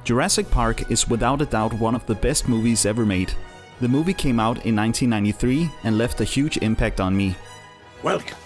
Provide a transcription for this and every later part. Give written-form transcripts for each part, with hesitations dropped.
Jurassic Park is without a doubt one of the best movies ever made. The movie came out in 1993 and left a huge impact on me. Welcome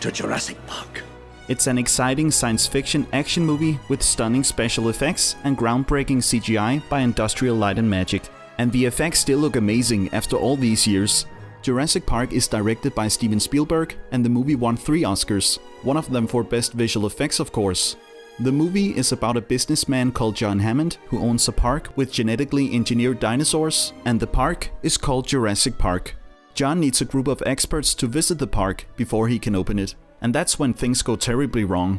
to Jurassic Park. It's an exciting science fiction action movie with stunning special effects and groundbreaking CGI by Industrial Light and Magic. And the effects still look amazing after all these years. Jurassic Park is directed by Steven Spielberg and the movie won 3 Oscars, one of them for Best Visual Effects of course. The movie is about a businessman called John Hammond who owns a park with genetically engineered dinosaurs, and the park is called Jurassic Park. John needs a group of experts to visit the park before he can open it, and that's when things go terribly wrong.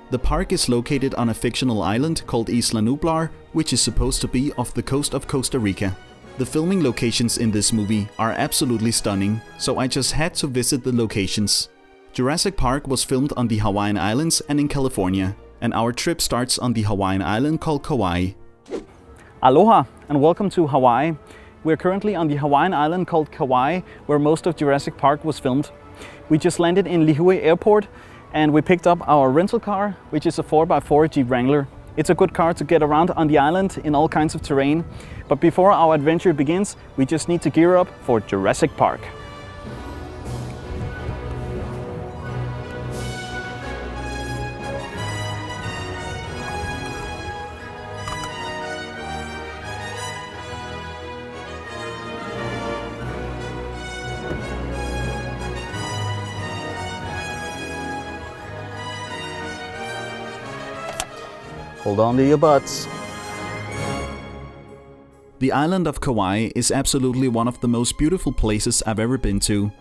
The park is located on a fictional island called Isla Nublar, which is supposed to be off the coast of Costa Rica. The filming locations in this movie are absolutely stunning, so I just had to visit the locations. Jurassic Park was filmed on the Hawaiian Islands and in California, and our trip starts on the Hawaiian island called Kauai. Aloha and welcome to Hawaii. We're currently on the Hawaiian island called Kauai, where most of Jurassic Park was filmed. We just landed in Lihue Airport and we picked up our rental car, which is a 4x4 Jeep Wrangler. It's a good car to get around on the island in all kinds of terrain. But before our adventure begins, we just need to gear up for Jurassic Park. Hold on to your butts. The island of Kauai is absolutely one of the most beautiful places I've ever been to.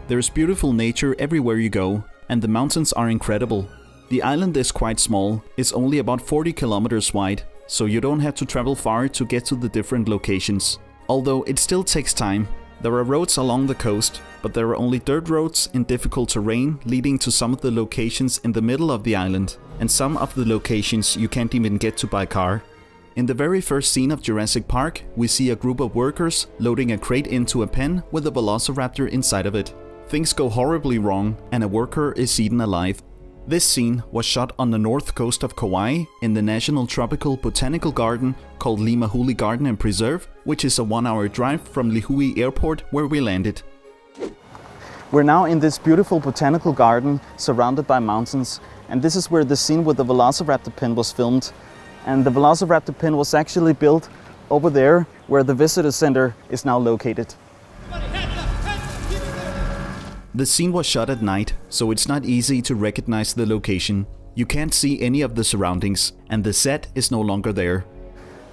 There's beautiful nature everywhere you go, and the mountains are incredible. The island is quite small, it's only about 40 kilometers wide, so you don't have to travel far to get to the different locations. Although it still takes time. There are roads along the coast, but there are only dirt roads in difficult terrain leading to some of the locations in the middle of the island, and some of the locations you can't even get to by car. In the very first scene of Jurassic Park, we see a group of workers loading a crate into a pen with a velociraptor inside of it. Things go horribly wrong and a worker is eaten alive. This scene was shot on the north coast of Kauai in the National Tropical Botanical Garden called Limahuli Garden and Preserve, which is a 1-hour drive from Lihue Airport where we landed. We're now in this beautiful botanical garden surrounded by mountains, and this is where the scene with the velociraptor pen was filmed. And the velociraptor pen was actually built over there where the visitor center is now located. The scene was shot at night, so it's not easy to recognize the location. You can't see any of the surroundings, and the set is no longer there.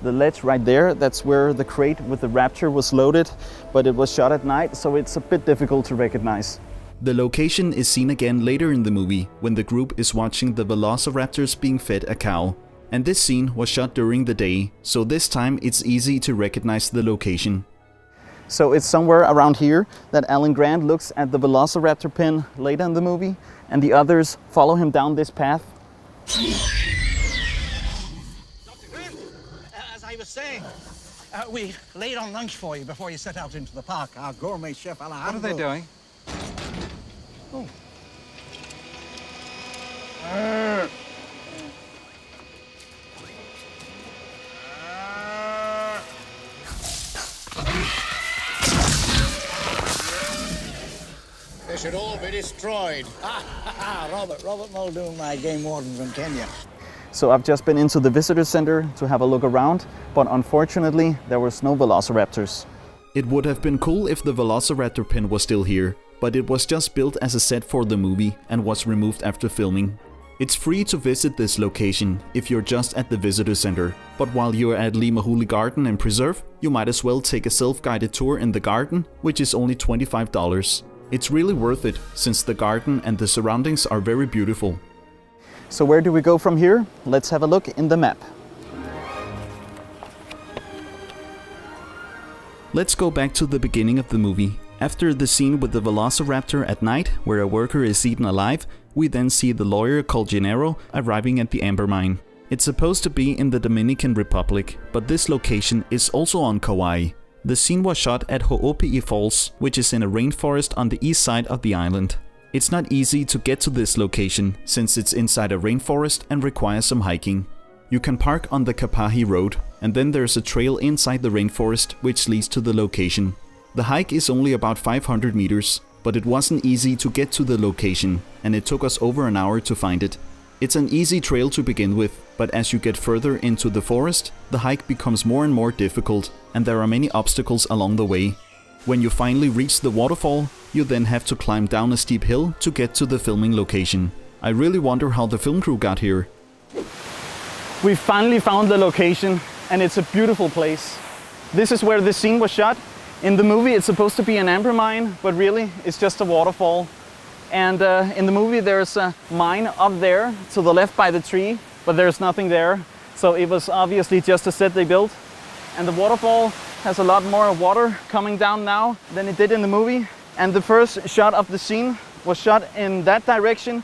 The ledge right there, that's where the crate with the raptor was loaded, but it was shot at night, so it's a bit difficult to recognize. The location is seen again later in the movie, when the group is watching the velociraptors being fed a cow. And this scene was shot during the day, so this time it's easy to recognize the location. So it's somewhere around here that Alan Grant looks at the velociraptor pen later in the movie, and the others follow him down this path. As I was saying, we laid on lunch for you before you set out into the park. Our gourmet chef Alejandro. What are they doing? Oh. They should all be destroyed. Robert Muldoon, my game warden from Kenya. So I've just been into the visitor center to have a look around, but unfortunately there was no velociraptors. It would have been cool if the velociraptor pen was still here, but it was just built as a set for the movie and was removed after filming. It's free to visit this location if you're just at the visitor center, but while you're at Limahuli Garden and Preserve, you might as well take a self-guided tour in the garden, which is only $25. It's really worth it, since the garden and the surroundings are very beautiful. So where do we go from here? Let's have a look in the map. Let's go back to the beginning of the movie. After the scene with the velociraptor at night, where a worker is eaten alive, we then see the lawyer called Gennaro arriving at the amber mine. It's supposed to be in the Dominican Republic, but this location is also on Kauai. The scene was shot at Ho'opi'i Falls, which is in a rainforest on the east side of the island. It's not easy to get to this location since it's inside a rainforest and requires some hiking. You can park on the Kapahi Road, and then there's a trail inside the rainforest which leads to the location. The hike is only about 500 meters, but it wasn't easy to get to the location, and it took us over an hour to find it. It's an easy trail to begin with, but as you get further into the forest, the hike becomes more and more difficult, and there are many obstacles along the way. When you finally reach the waterfall, you then have to climb down a steep hill to get to the filming location. I really wonder how the film crew got here. We finally found the location, and it's a beautiful place. This is where the scene was shot. In the movie it's supposed to be an amber mine, but really it's just a waterfall. And in the movie there's a mine up there to the left by the tree, but there's nothing there. So it was obviously just a set they built. And the waterfall has a lot more water coming down now than it did in the movie. And the first shot of the scene was shot in that direction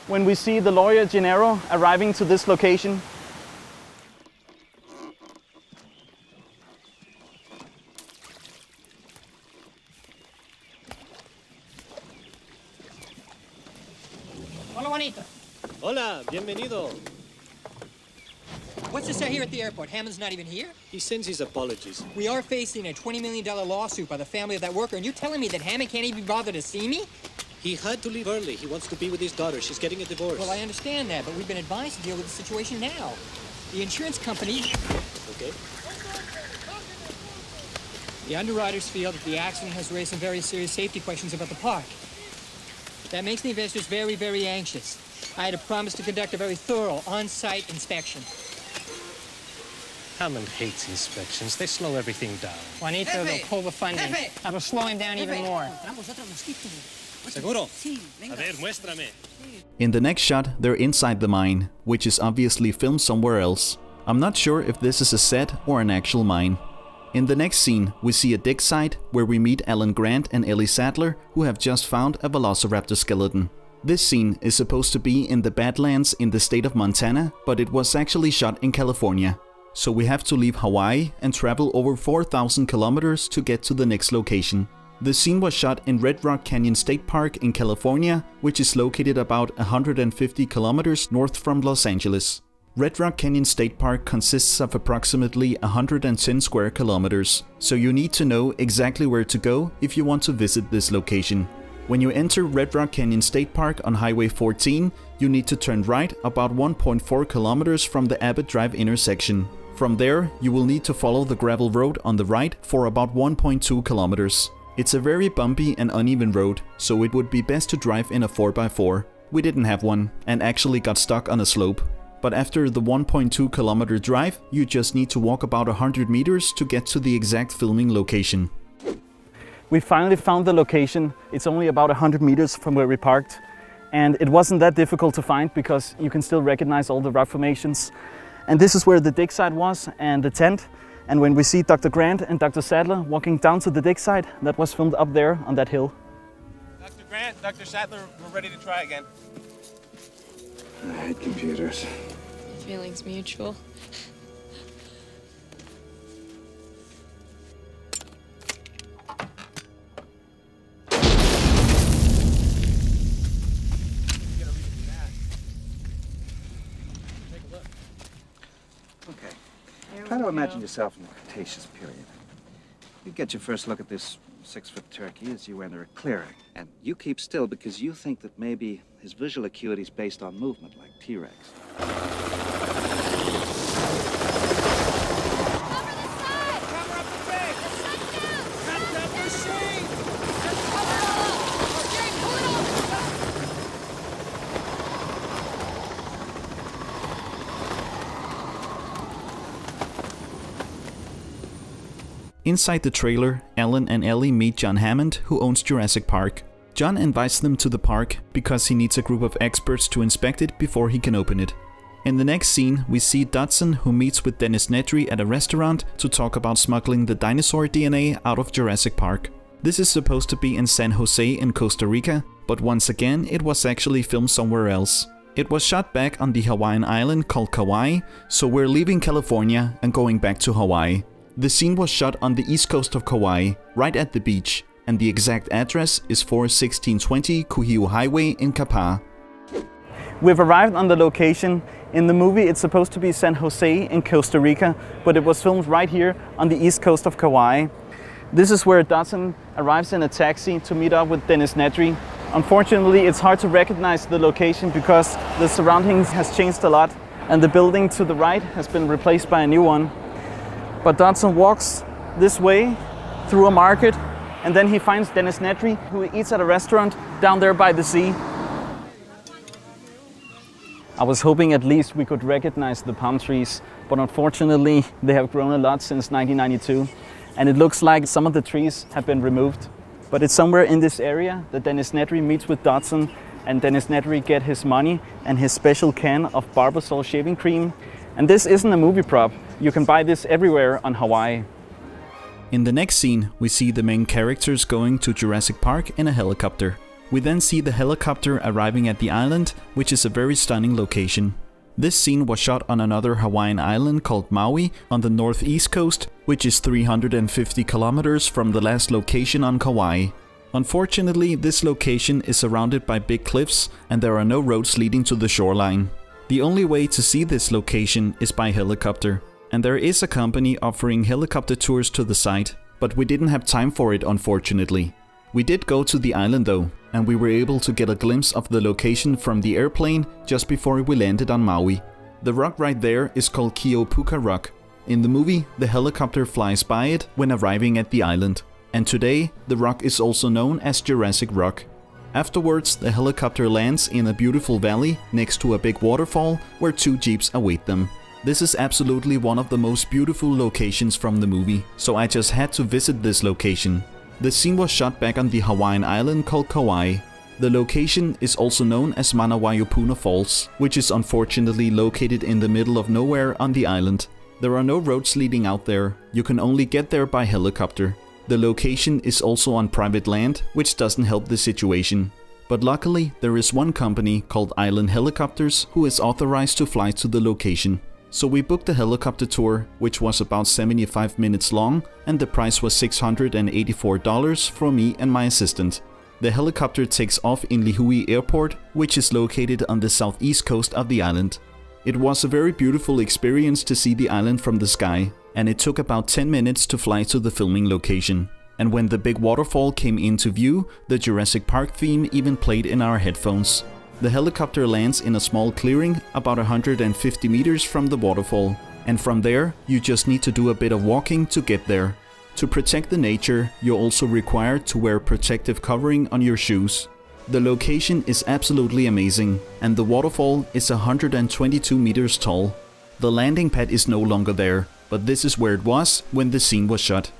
when we see the lawyer Gennaro arriving to this location. Hola, Juanito. Hola, bienvenido. What's this here at the airport? Hammond's not even here? He sends his apologies. We are facing a $20 million lawsuit by the family of that worker, and you're telling me that Hammond can't even bother to see me? He had to leave early. He wants to be with his daughter. She's getting a divorce. Well, I understand that, but we've been advised to deal with the situation now. The insurance company... Okay. The underwriters feel that the accident has raised some very serious safety questions about the park. That makes the investors very, very anxious. I had a promise to conduct a very thorough on-site inspection. Hammond hates inspections. They slow everything down. Juanito, they'll pull the funding. That'll slow him down even more. Seguro? A ver, muéstrame. In the next shot, they're inside the mine, which is obviously filmed somewhere else. I'm not sure if this is a set or an actual mine. In the next scene, we see a dig site where we meet Alan Grant and Ellie Sattler, who have just found a velociraptor skeleton. This scene is supposed to be in the Badlands in the state of Montana, but it was actually shot in California. So we have to leave Hawaii and travel over 4,000 kilometers to get to the next location. The scene was shot in Red Rock Canyon State Park in California, which is located about 150 kilometers north from Los Angeles. Red Rock Canyon State Park consists of approximately 110 square kilometers, so you need to know exactly where to go if you want to visit this location. When you enter Red Rock Canyon State Park on Highway 14, you need to turn right about 1.4 kilometers from the Abbott Drive intersection. From there, you will need to follow the gravel road on the right for about 1.2 kilometers. It's a very bumpy and uneven road, so it would be best to drive in a 4x4. We didn't have one, and actually got stuck on a slope. But after the 1.2 kilometer drive, you just need to walk about 100 meters to get to the exact filming location. We finally found the location. It's only about 100 meters from where we parked. And it wasn't that difficult to find because you can still recognize all the rock formations. And this is where the dig site was and the tent. And when we see Dr. Grant and Dr. Sattler walking down to the dig site, that was filmed up there on that hill. Dr. Grant, Dr. Sattler, we're ready to try again. I hate computers. Feelings mutual. Okay. Try to imagine yourself in the Cretaceous period. You get your first look at this 6-foot turkey as you enter a clearing. And you keep still because you think that maybe his visual acuity is based on movement, like T-Rex. Inside the trailer, Alan and Ellie meet John Hammond, who owns Jurassic Park. John invites them to the park because he needs a group of experts to inspect it before he can open it. In the next scene, we see Dodson, who meets with Dennis Nedry at a restaurant to talk about smuggling the dinosaur DNA out of Jurassic Park. This is supposed to be in San Jose in Costa Rica, but once again it was actually filmed somewhere else. It was shot back on the Hawaiian island called Kauai, so we're leaving California and going back to Hawaii. The scene was shot on the east coast of Kauai, right at the beach, and the exact address is 41620 Kuhiu Highway in Kapaa. We've arrived on the location. In the movie, it's supposed to be San Jose in Costa Rica, but it was filmed right here on the east coast of Kauai. This is where Dodson arrives in a taxi to meet up with Dennis Nedry. Unfortunately, it's hard to recognize the location because the surroundings has changed a lot and the building to the right has been replaced by a new one. But Dodson walks this way through a market, and then he finds Dennis Nedry, who eats at a restaurant down there by the sea. I was hoping at least we could recognize the palm trees, but unfortunately they have grown a lot since 1992, and it looks like some of the trees have been removed. But it's somewhere in this area that Dennis Nedry meets with Dodson, and Dennis Nedry get his money and his special can of Barbasol shaving cream. And this isn't a movie prop. You can buy this everywhere on Hawaii. In the next scene, we see the main characters going to Jurassic Park in a helicopter. We then see the helicopter arriving at the island, which is a very stunning location. This scene was shot on another Hawaiian island called Maui on the northeast coast, which is 350 kilometers from the last location on Kauai. Unfortunately, this location is surrounded by big cliffs and there are no roads leading to the shoreline. The only way to see this location is by helicopter, and there is a company offering helicopter tours to the site, but we didn't have time for it, unfortunately. We did go to the island though, and we were able to get a glimpse of the location from the airplane just before we landed on Maui. The rock right there is called Keopuka Rock. In the movie, the helicopter flies by it when arriving at the island, and today the rock is also known as Jurassic Rock. Afterwards, the helicopter lands in a beautiful valley next to a big waterfall where two jeeps await them. This is absolutely one of the most beautiful locations from the movie, so I just had to visit this location. The scene was shot back on the Hawaiian island called Kauai. The location is also known as Manawaiupuna Falls, which is unfortunately located in the middle of nowhere on the island. There are no roads leading out there, you can only get there by helicopter. The location is also on private land, which doesn't help the situation. But luckily, there is one company called Island Helicopters who is authorized to fly to the location. So we booked a helicopter tour, which was about 75 minutes long, and the price was $684 for me and my assistant. The helicopter takes off in Lihue Airport, which is located on the southeast coast of the island. It was a very beautiful experience to see the island from the sky, and it took about 10 minutes to fly to the filming location. And when the big waterfall came into view, the Jurassic Park theme even played in our headphones. The helicopter lands in a small clearing about 150 meters from the waterfall, and from there you just need to do a bit of walking to get there. To protect the nature, you're also required to wear protective covering on your shoes. The location is absolutely amazing, and the waterfall is 122 meters tall. The landing pad is no longer there, but this is where it was when the scene was shot.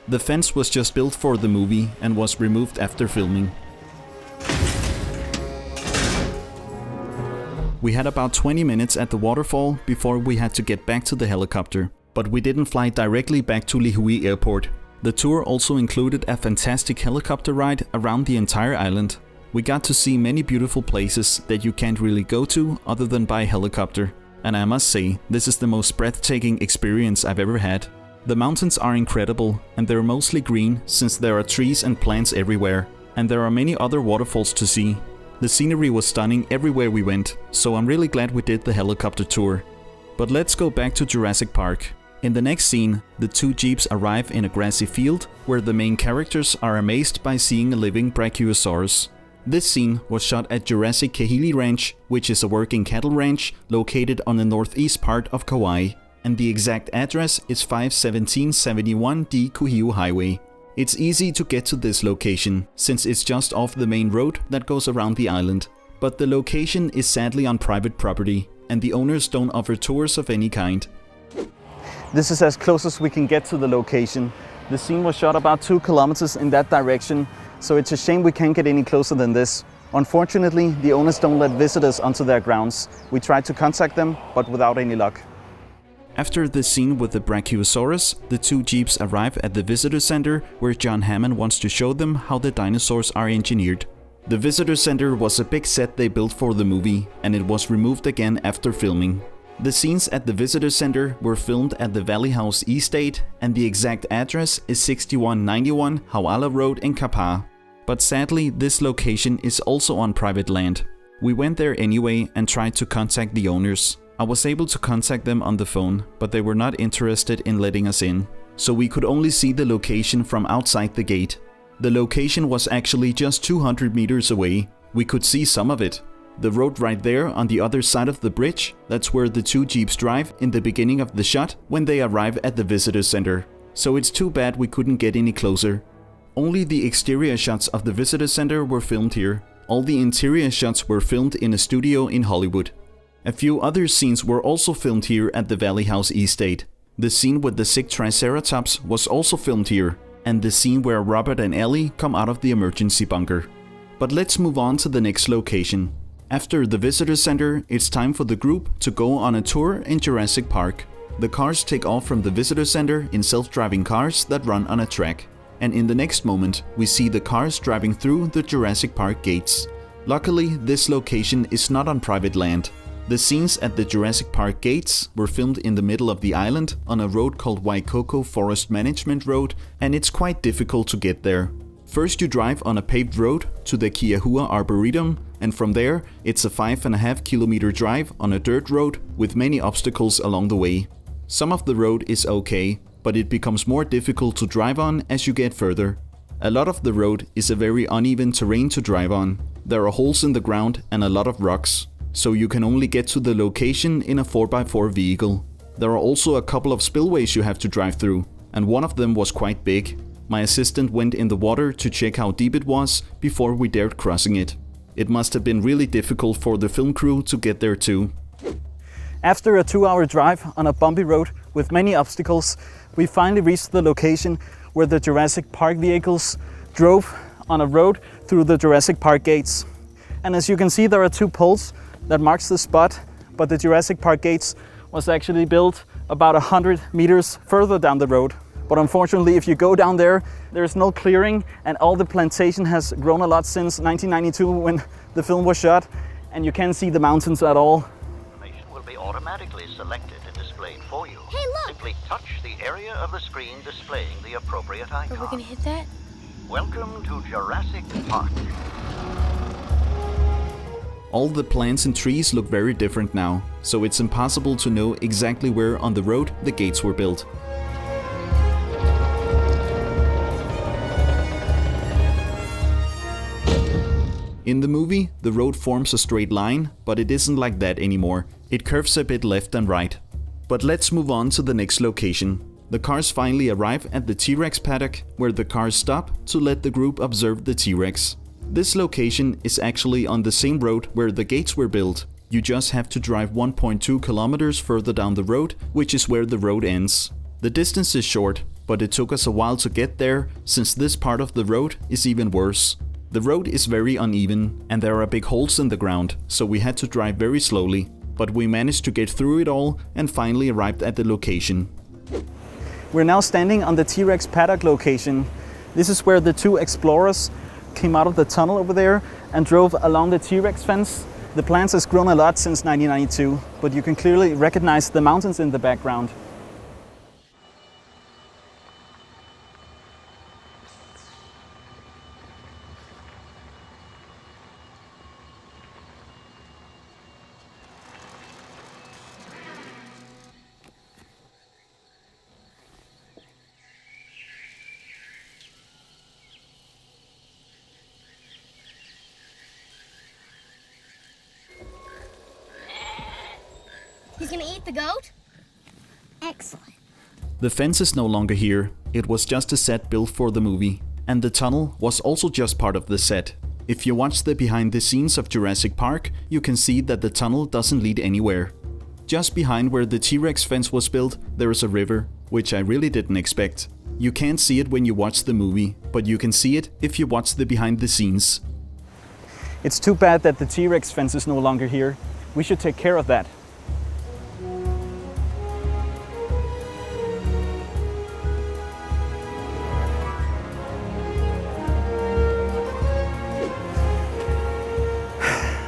The fence was just built for the movie and was removed after filming. We had about 20 minutes at the waterfall before we had to get back to the helicopter, but we didn't fly directly back to Lihue Airport. The tour also included a fantastic helicopter ride around the entire island. We got to see many beautiful places that you can't really go to other than by helicopter, and I must say, this is the most breathtaking experience I've ever had. The mountains are incredible, and they're mostly green since there are trees and plants everywhere, and there are many other waterfalls to see. The scenery was stunning everywhere we went, so I'm really glad we did the helicopter tour. But let's go back to Jurassic Park. In the next scene, the two jeeps arrive in a grassy field where the main characters are amazed by seeing a living Brachiosaurus. This scene was shot at Jurassic Kahili Ranch, which is a working cattle ranch located on the northeast part of Kauai, and the exact address is 51771D Kuhiu Highway. It's easy to get to this location, since it's just off the main road that goes around the island. But the location is sadly on private property, and the owners don't offer tours of any kind. This is as close as we can get to the location. The scene was shot about 2 kilometers in that direction, so it's a shame we can't get any closer than this. Unfortunately, the owners don't let visitors onto their grounds. We tried to contact them, but without any luck. After the scene with the Brachiosaurus, the two jeeps arrive at the visitor center where John Hammond wants to show them how the dinosaurs are engineered. The visitor center was a big set they built for the movie, and it was removed again after filming. The scenes at the visitor center were filmed at the Valley House Estate, and the exact address is 6191 Hawala Road in Kapaa. But sadly, this location is also on private land. We went there anyway and tried to contact the owners. I was able to contact them on the phone, but they were not interested in letting us in, so we could only see the location from outside the gate. The location was actually just 200 meters away. We could see some of it. The road right there on the other side of the bridge, that's where the two jeeps drive in the beginning of the shot when they arrive at the visitor center. So it's too bad we couldn't get any closer. Only the exterior shots of the visitor center were filmed here. All the interior shots were filmed in a studio in Hollywood. A few other scenes were also filmed here at the Valley House Estate. The scene with the sick Triceratops was also filmed here, and the scene where Robert and Ellie come out of the emergency bunker. But let's move on to the next location. After the visitor center, it's time for the group to go on a tour in Jurassic Park. The cars take off from the visitor center in self-driving cars that run on a track. And in the next moment, we see the cars driving through the Jurassic Park gates. Luckily, this location is not on private land. The scenes at the Jurassic Park gates were filmed in the middle of the island on a road called Waikoko Forest Management Road, and it's quite difficult to get there. First you drive on a paved road to the Kiahua Arboretum, and from there it's a 5.5 kilometer drive on a dirt road with many obstacles along the way. Some of the road is okay, but it becomes more difficult to drive on as you get further. A lot of the road is a very uneven terrain to drive on. There are holes in the ground and a lot of rocks, so you can only get to the location in a 4x4 vehicle. There are also a couple of spillways you have to drive through, and one of them was quite big. My assistant went in the water to check how deep it was before we dared crossing it. It must have been really difficult for the film crew to get there too. After a 2-hour drive on a bumpy road with many obstacles, we finally reached the location where the Jurassic Park vehicles drove on a road through the Jurassic Park gates. And as you can see, there are 2 poles that marks the spot, but the Jurassic Park gates was actually built about 100 meters further down the road. But unfortunately, if you go down there, there's no clearing, and all the plantation has grown a lot since 1992 when the film was shot, and you can't see the mountains at all. Information will be automatically selected and displayed for you. Hey, look! Simply touch the area of the screen displaying the appropriate icon. Are we gonna hit that? Welcome to Jurassic Park. All the plants and trees look very different now, so it's impossible to know exactly where on the road the gates were built. In the movie, the road forms a straight line, but it isn't like that anymore. It curves a bit left and right. But let's move on to the next location. The cars finally arrive at the T-Rex paddock, where the cars stop to let the group observe the T-Rex. This location is actually on the same road where the gates were built. You just have to drive 1.2 kilometers further down the road, which is where the road ends. The distance is short, but it took us a while to get there, since this part of the road is even worse. The road is very uneven, and there are big holes in the ground, so we had to drive very slowly. But we managed to get through it all and finally arrived at the location. We're now standing on the T-Rex paddock location. This is where the 2 explorers came out of the tunnel over there and drove along the T-Rex fence. The plants has grown a lot since 1992, but you can clearly recognize the mountains in the background. He's gonna eat the goat? Excellent. The fence is no longer here. It was just a set built for the movie. And the tunnel was also just part of the set. If you watch the behind the scenes of Jurassic Park, you can see that the tunnel doesn't lead anywhere. Just behind where the T-Rex fence was built, there is a river, which I really didn't expect. You can't see it when you watch the movie, but you can see it if you watch the behind the scenes. It's too bad that the T-Rex fence is no longer here. We should take care of that.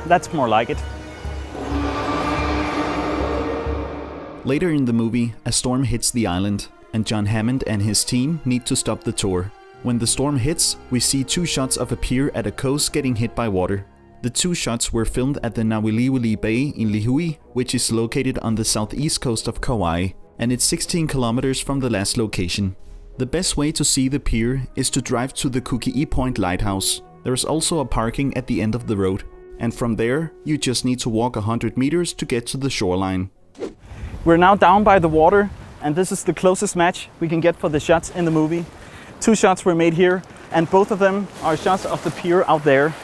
That's more like it. Later in the movie, a storm hits the island, and John Hammond and his team need to stop the tour. When the storm hits, we see two shots of a pier at a coast getting hit by water. The two shots were filmed at the Nawiliwili Bay in Lihue, which is located on the southeast coast of Kauai, and it's 16 kilometers from the last location. The best way to see the pier is to drive to the Kuki'i Point Lighthouse. There is also a parking at the end of the road, and from there, you just need to walk 100 meters to get to the shoreline. We're now down by the water, and this is the closest match we can get for the shots in the movie. Two shots were made here, and both of them are shots of the pier out there.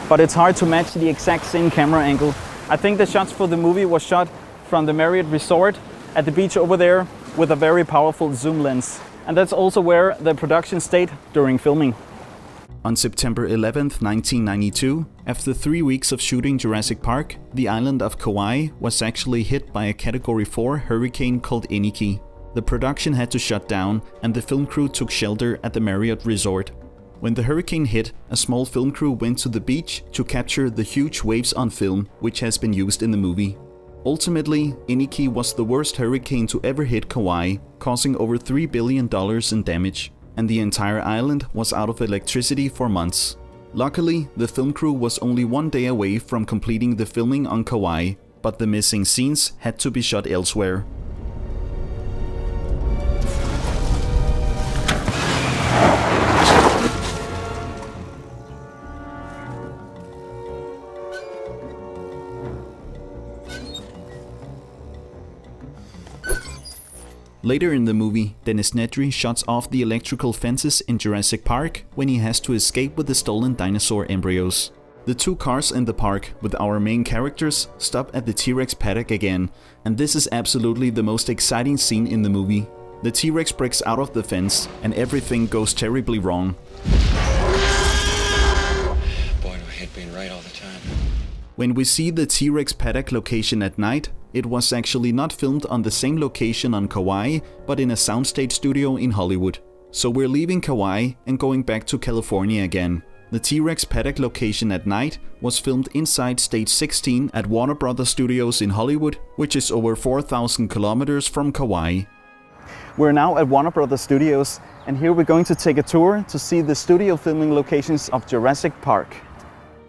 But it's hard to match the exact same camera angle. I think the shots for the movie was shot from the Marriott Resort at the beach over there with a very powerful zoom lens. And that's also where the production stayed during filming. On September 11th, 1992, after 3 weeks of shooting Jurassic Park, the island of Kauai was actually hit by a Category 4 hurricane called Iniki. The production had to shut down, and the film crew took shelter at the Marriott Resort. When the hurricane hit, a small film crew went to the beach to capture the huge waves on film, which has been used in the movie. Ultimately, Iniki was the worst hurricane to ever hit Kauai, causing over $3 billion in damage, and the entire island was out of electricity for months. Luckily, the film crew was only 1 day away from completing the filming on Kauai, but the missing scenes had to be shot elsewhere. Later in the movie, Dennis Nedry shuts off the electrical fences in Jurassic Park when he has to escape with the stolen dinosaur embryos. The two cars in the park with our main characters stop at the T-Rex paddock again, and this is absolutely the most exciting scene in the movie. The T-Rex breaks out of the fence and everything goes terribly wrong. Boy, do I hate being right all the time. When we see the T-Rex paddock location at night, it was actually not filmed on the same location on Kauai, but in a soundstage studio in Hollywood. So we're leaving Kauai and going back to California again. The T-Rex paddock location at night was filmed inside Stage 16 at Warner Brothers Studios in Hollywood, which is over 4,000 kilometers from Kauai. We're now at Warner Brothers Studios, and here we're going to take a tour to see the studio filming locations of Jurassic Park.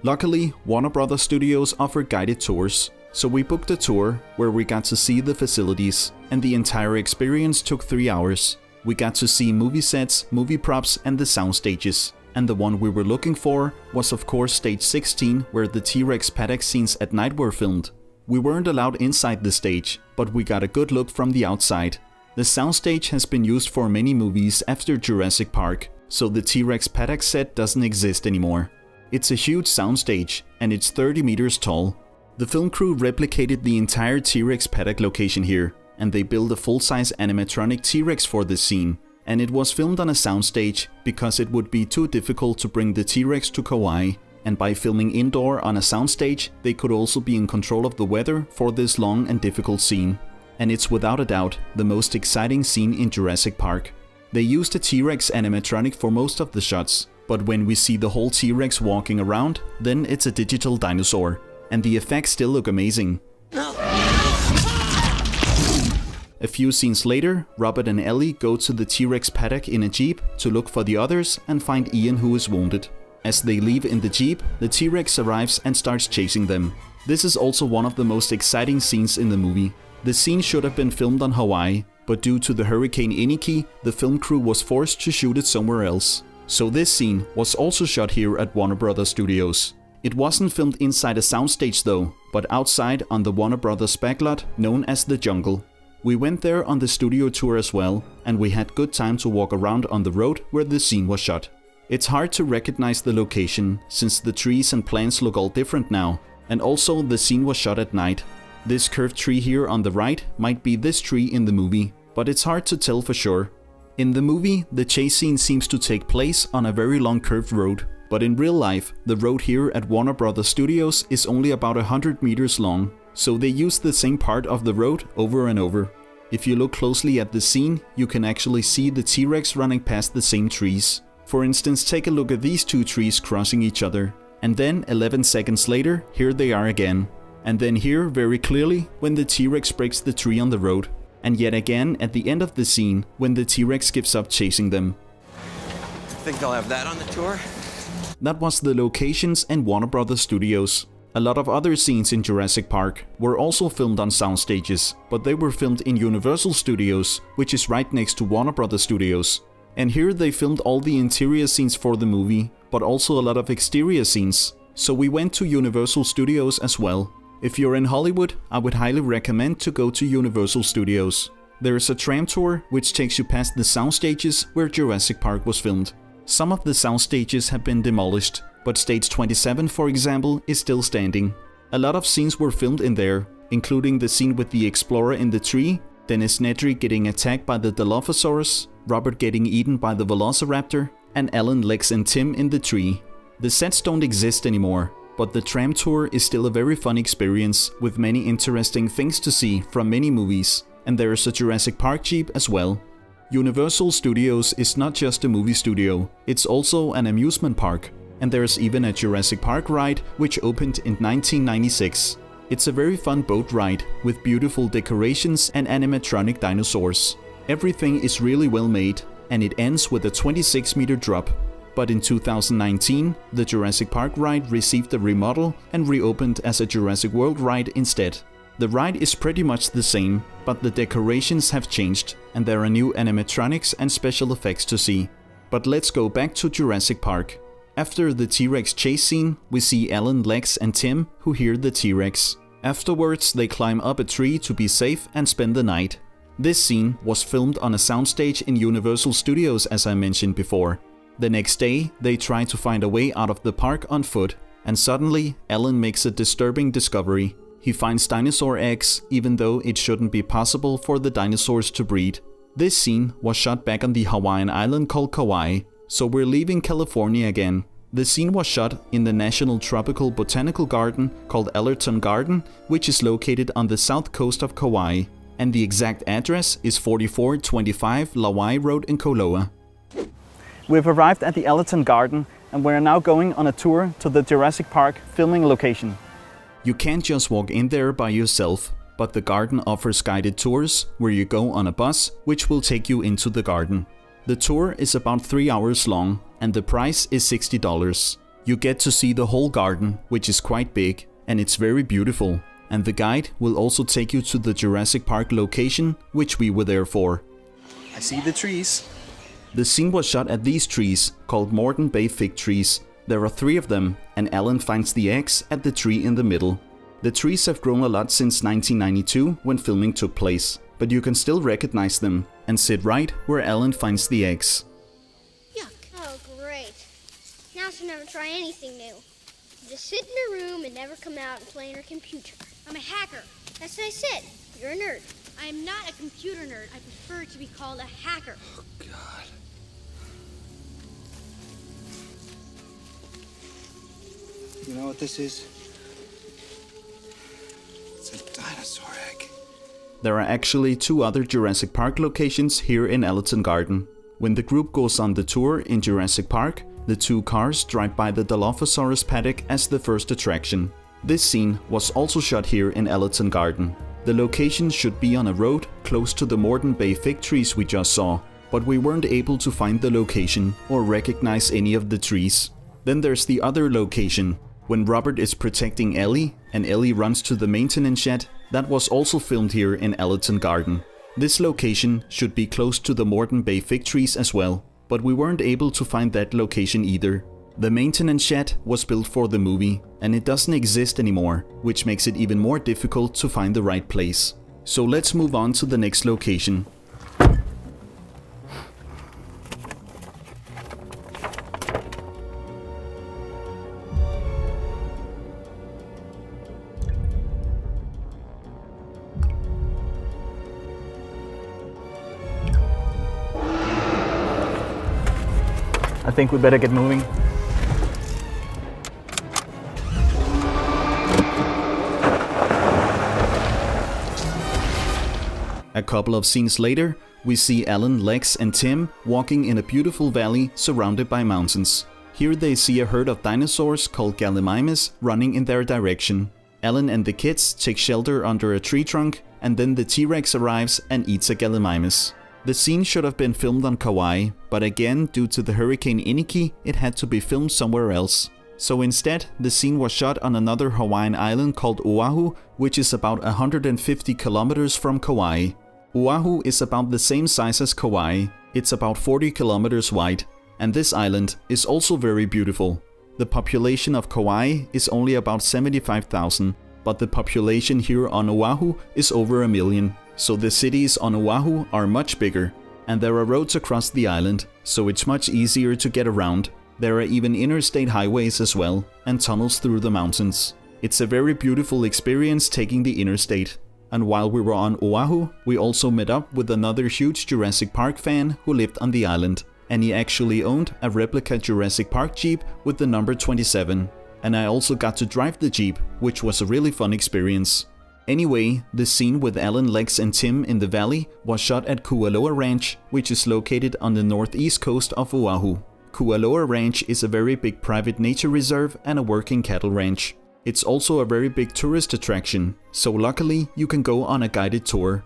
Luckily, Warner Brothers Studios offer guided tours, so we booked a tour where we got to see the facilities, and the entire experience took 3 hours. We got to see movie sets, movie props and the sound stages. And the one we were looking for was of course Stage 16, where the T-Rex paddock scenes at night were filmed. We weren't allowed inside the stage, but we got a good look from the outside. The soundstage has been used for many movies after Jurassic Park, so the T-Rex paddock set doesn't exist anymore. It's a huge soundstage, and it's 30 meters tall. The film crew replicated the entire T-Rex paddock location here, and they built a full-size animatronic T-Rex for this scene. And it was filmed on a soundstage because it would be too difficult to bring the T-Rex to Kauai, and by filming indoor on a soundstage, they could also be in control of the weather for this long and difficult scene. And it's without a doubt the most exciting scene in Jurassic Park. They used a T-Rex animatronic for most of the shots, but when we see the whole T-Rex walking around, then it's a digital dinosaur, and the effects still look amazing. A few scenes later, Robert and Ellie go to the T-Rex paddock in a jeep to look for the others and find Ian, who is wounded. As they leave in the jeep, the T-Rex arrives and starts chasing them. This is also one of the most exciting scenes in the movie. The scene should have been filmed on Hawaii, but due to the Hurricane Iniki, the film crew was forced to shoot it somewhere else. So this scene was also shot here at Warner Brothers Studios. It wasn't filmed inside a soundstage though, but outside on the Warner Brothers backlot known as the Jungle. We went there on the studio tour as well, and we had good time to walk around on the road where the scene was shot. It's hard to recognize the location, since the trees and plants look all different now, and also the scene was shot at night. This curved tree here on the right might be this tree in the movie, but it's hard to tell for sure. In the movie, the chase scene seems to take place on a very long curved road, but in real life, the road here at Warner Brothers Studios is only about 100 meters long, so they use the same part of the road over and over. If you look closely at the scene, you can actually see the T-Rex running past the same trees. For instance, take a look at these two trees crossing each other, and then 11 seconds later, here they are again. And then here, very clearly, when the T-Rex breaks the tree on the road. And yet again at the end of the scene, when the T-Rex gives up chasing them. Think they'll have that on the tour? That was the locations and Warner Brothers Studios. A lot of other scenes in Jurassic Park were also filmed on sound stages, but they were filmed in Universal Studios, which is right next to Warner Brothers Studios. And here they filmed all the interior scenes for the movie, but also a lot of exterior scenes. So we went to Universal Studios as well. If you're in Hollywood, I would highly recommend to go to Universal Studios. There is a tram tour which takes you past the sound stages where Jurassic Park was filmed. Some of the sound stages have been demolished, but stage 27, for example, is still standing. A lot of scenes were filmed in there, including the scene with the explorer in the tree, Dennis Nedry getting attacked by the Dilophosaurus, Robert getting eaten by the Velociraptor, and Alan, Lex and Tim in the tree. The sets don't exist anymore, but the tram tour is still a very fun experience with many interesting things to see from many movies, and there is a Jurassic Park Jeep as well. Universal Studios is not just a movie studio, it's also an amusement park, and there's even a Jurassic Park ride which opened in 1996. It's a very fun boat ride with beautiful decorations and animatronic dinosaurs. Everything is really well made, and it ends with a 26-meter drop. But in 2019, the Jurassic Park ride received a remodel and reopened as a Jurassic World ride instead. The ride is pretty much the same, but the decorations have changed, and there are new animatronics and special effects to see. But let's go back to Jurassic Park. After the T-Rex chase scene, we see Alan, Lex and Tim who hear the T-Rex. Afterwards, they climb up a tree to be safe and spend the night. This scene was filmed on a soundstage in Universal Studios, as I mentioned before. The next day, they try to find a way out of the park on foot, and suddenly Alan makes a disturbing discovery. He finds dinosaur eggs, even though it shouldn't be possible for the dinosaurs to breed. This scene was shot back on the Hawaiian island called Kauai, so we're leaving California again. The scene was shot in the National Tropical Botanical Garden called Allerton Garden, which is located on the south coast of Kauai, and the exact address is 4425 Lawai Road in Koloa. We've arrived at the Allerton Garden and we're now going on a tour to the Jurassic Park filming location. You can't just walk in there by yourself, but the garden offers guided tours where you go on a bus which will take you into the garden. The tour is about 3 hours long and the price is $60. You get to see the whole garden, which is quite big, and it's very beautiful. And the guide will also take you to the Jurassic Park location, which we were there for. I see the trees. The scene was shot at these trees, called Morton Bay fig trees. There are 3 of them, and Alan finds the eggs at the tree in the middle. The trees have grown a lot since 1992 when filming took place, but you can still recognize them and sit right where Alan finds the eggs. Yuck. Oh, great. Now she'll never try anything new. Just sit in her room and never come out and play on her computer. I'm a hacker. That's what I said. You're a nerd. I am not a computer nerd. I prefer to be called a hacker. Oh, God. You know what this is? It's a dinosaur egg. There are actually 2 other Jurassic Park locations here in Allerton Garden. When the group goes on the tour in Jurassic Park, the 2 cars drive by the Dilophosaurus paddock as the first attraction. This scene was also shot here in Allerton Garden. The location should be on a road close to the Morton Bay fig trees we just saw, but we weren't able to find the location or recognize any of the trees. Then there's the other location, when Robert is protecting Ellie and Ellie runs to the maintenance shed. That was also filmed here in Allerton Garden. This location should be close to the Morton Bay fig trees as well, but we weren't able to find that location either. The maintenance shed was built for the movie, and it doesn't exist anymore, which makes it even more difficult to find the right place. So let's move on to the next location. think we better get moving. A couple of scenes later, we see Alan, Lex and Tim walking in a beautiful valley surrounded by mountains. Here they see a herd of dinosaurs called Gallimimus running in their direction. Alan and the kids take shelter under a tree trunk, and then the T-Rex arrives and eats a Gallimimus. The scene should have been filmed on Kauai, but again, due to the Hurricane Iniki, it had to be filmed somewhere else. So instead, the scene was shot on another Hawaiian island called Oahu, which is about 150 kilometers from Kauai. Oahu is about the same size as Kauai. It's about 40 kilometers wide, and this island is also very beautiful. The population of Kauai is only about 75,000, but the population here on Oahu is over 1 million. So the cities on Oahu are much bigger, and there are roads across the island, so it's much easier to get around. There are even interstate highways as well, and tunnels through the mountains. It's a very beautiful experience taking the interstate. And while we were on Oahu, we also met up with another huge Jurassic Park fan who lived on the island. And he actually owned a replica Jurassic Park Jeep with the number 27. And I also got to drive the Jeep, which was a really fun experience. Anyway, the scene with Alan, Lex and Tim in the valley was shot at Kualoa Ranch, which is located on the northeast coast of Oahu. Kualoa Ranch is a very big private nature reserve and a working cattle ranch. It's also a very big tourist attraction, so luckily you can go on a guided tour.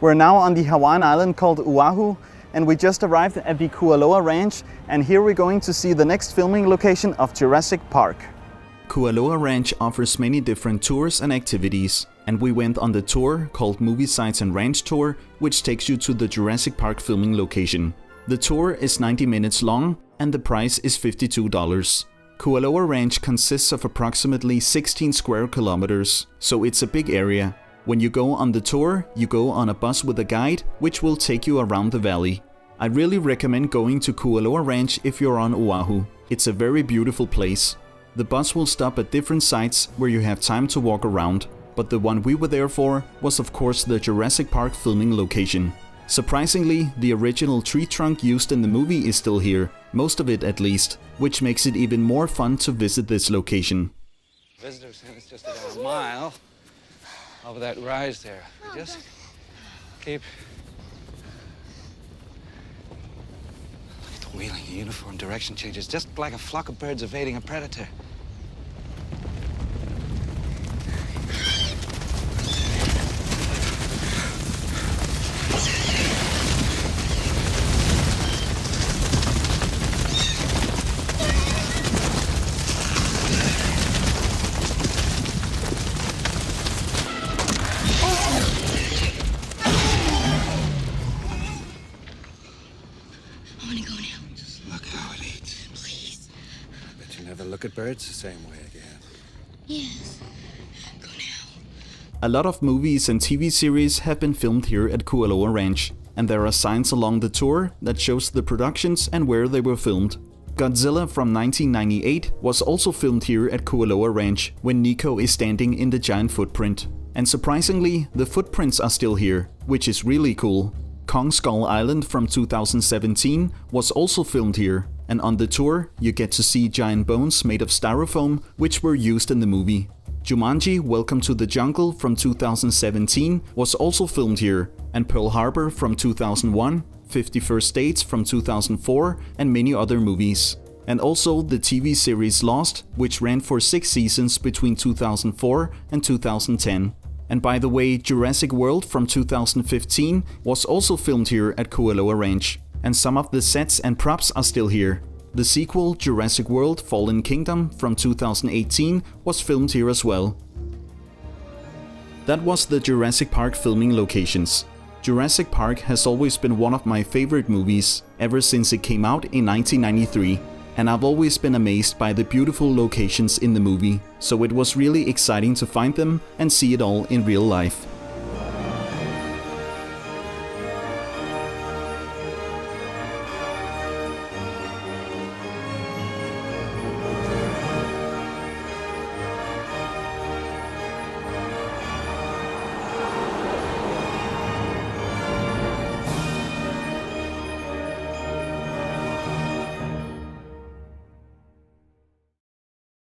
We're now on the Hawaiian island called Oahu, and we just arrived at the Kualoa Ranch, and here we're going to see the next filming location of Jurassic Park. Kualoa Ranch offers many different tours and activities, and we went on the tour called Movie Sites and Ranch Tour, which takes you to the Jurassic Park filming location. The tour is 90 minutes long, and the price is $52. Kualoa Ranch consists of approximately 16 square kilometers, so it's a big area. When you go on the tour, you go on a bus with a guide, which will take you around the valley. I really recommend going to Kualoa Ranch if you're on Oahu. It's a very beautiful place. The bus will stop at different sites where you have time to walk around, but the one we were there for was of course the Jurassic Park filming location. Surprisingly, the original tree trunk used in the movie is still here, most of it at least, which makes it even more fun to visit this location. Visitor center's just about a mile over that rise there. Just keep... Look at the wheeling, the uniform direction changes, just like a flock of birds evading a predator. Look at birds the same way again. Yes. Go now. A lot of movies and TV series have been filmed here at Kualoa Ranch, and there are signs along the tour that shows the productions and where they were filmed. Godzilla from 1998 was also filmed here at Kualoa Ranch when Nico is standing in the giant footprint. And surprisingly, the footprints are still here, which is really cool. Kong Skull Island from 2017 was also filmed here, and on the tour you get to see giant bones made of styrofoam which were used in the movie. Jumanji Welcome to the Jungle from 2017 was also filmed here, and Pearl Harbor from 2001, 50 First Dates from 2004 and many other movies. And also the TV series Lost, which ran for 6 seasons between 2004 and 2010. And by the way, Jurassic World from 2015 was also filmed here at Kualoa Ranch, and some of the sets and props are still here. The sequel, Jurassic World Fallen Kingdom from 2018, was filmed here as well. That was the Jurassic Park filming locations. Jurassic Park has always been one of my favorite movies, ever since it came out in 1993. And I've always been amazed by the beautiful locations in the movie, so it was really exciting to find them and see it all in real life.